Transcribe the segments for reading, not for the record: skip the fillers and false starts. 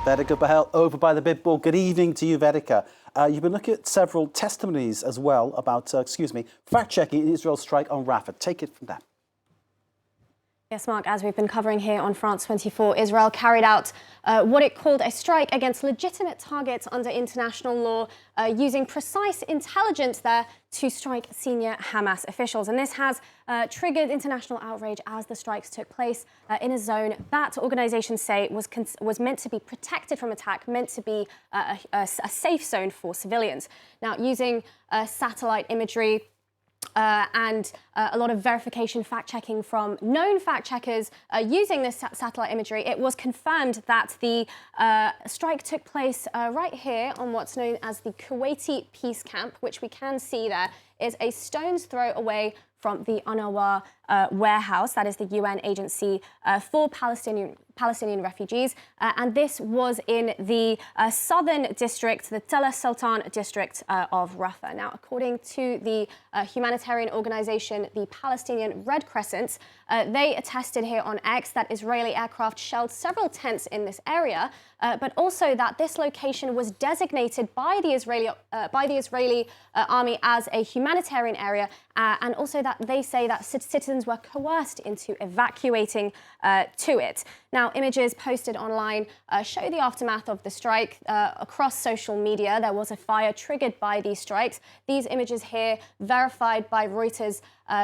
Vedika Bahel over by the big board. Good evening to you, Vedika. You've been looking at several testimonies as well about, fact-checking Israel's strike on Rafah. Take it from that. Yes, Mark, as we've been covering here on France 24, Israel carried out what it called a strike against legitimate targets under international law, using precise intelligence there to strike senior Hamas officials. And this has triggered international outrage as the strikes took place in a zone that organizations say was meant to be protected from attack, meant to be a safe zone for civilians. Now, using satellite imagery, and a lot of verification fact-checking from known fact-checkers using this satellite imagery, it was confirmed that the strike took place right here on what's known as the Kuwaiti Peace Camp, which we can see there is a stone's throw away from the UNRWA warehouse, that is the UN agency for Palestinian refugees. And this was in the southern district, the Tel Sultan district of Rafah. Now, according to the humanitarian organization, the Palestinian Red Crescent, they attested here on X that Israeli aircraft shelled several tents in this area, but also that this location was designated by the Israeli army as a humanitarian area, and also that they say that citizens were coerced into evacuating to it. Now, images posted online show the aftermath of the strike across social media. There was a fire triggered by these strikes. These images here, verified by Reuters,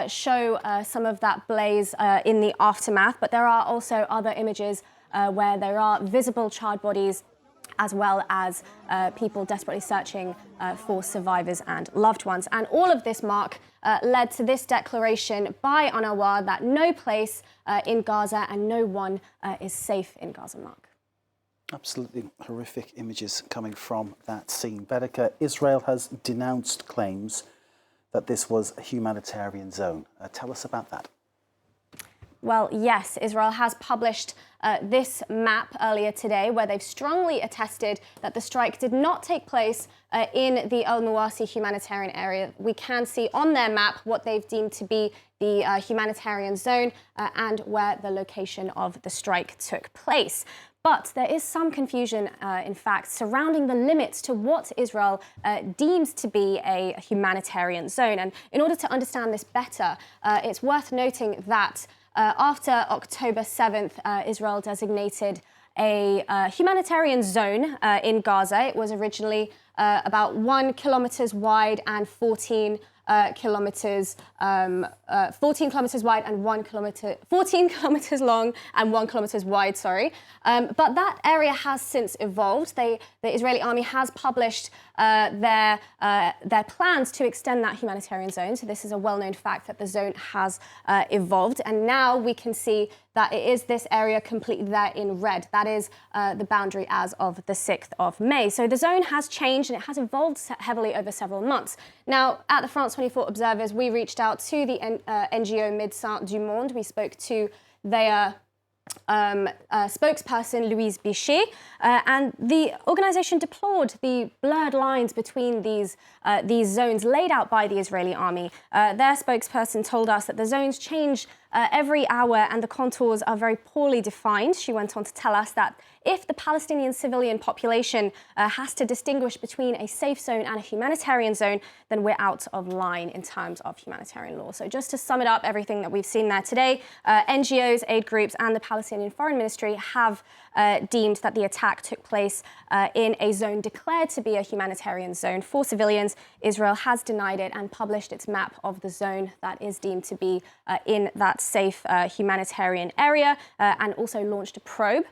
show some of that blaze in the aftermath, but there are also other images where there are visible charred bodies, as well as people desperately searching for survivors and loved ones. And all of this, Mark, led to this declaration by UNRWA that no place in Gaza and no one is safe in Gaza, Mark. Absolutely horrific images coming from that scene. Vedika, Israel has denounced claims that this was a humanitarian zone. Tell us about that. Well, yes, Israel has published this map earlier today where they've strongly attested that the strike did not take place in the El Mawasi humanitarian area. We can see on their map what they've deemed to be the humanitarian zone and where the location of the strike took place. But there is some confusion, in fact, surrounding the limits to what Israel deems to be a humanitarian zone. And in order to understand this better, it's worth noting that after October 7th, Israel designated a humanitarian zone in Gaza. It was originally about 1 kilometers wide and 14 kilometers wide and 14 kilometers long and 1 kilometers wide, sorry. But that area has since evolved. The Israeli army has published their plans to extend that humanitarian zone. So this is a well-known fact that the zone has evolved. And now we can see that it is this area completely there in red. That is the boundary as of the 6th of May. So the zone has changed and it has evolved heavily over several months. Now, at the France 24 Observers, we reached out to the NGO Médecins du Monde. We spoke to their spokesperson, Louise Bichet, and the organisation deplored the blurred lines between these zones laid out by the Israeli army. Their spokesperson told us that the zones change every hour and the contours are very poorly defined. She went on to tell us that if the Palestinian civilian population has to distinguish between a safe zone and a humanitarian zone, then we're out of line in terms of humanitarian law. So just to sum it up, everything that we've seen there today, NGOs, aid groups and the Palestinian Foreign Ministry have deemed that the attack took place in a zone declared to be a humanitarian zone for civilians. Israel has denied it and published its map of the zone that is deemed to be in that safe humanitarian area, and also launched a probe.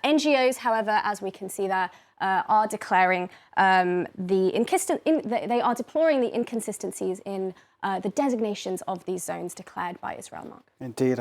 NGOs, however, as we can see there, are declaring they are deploring the inconsistencies in the designations of these zones declared by Israel, Mark. Indeed.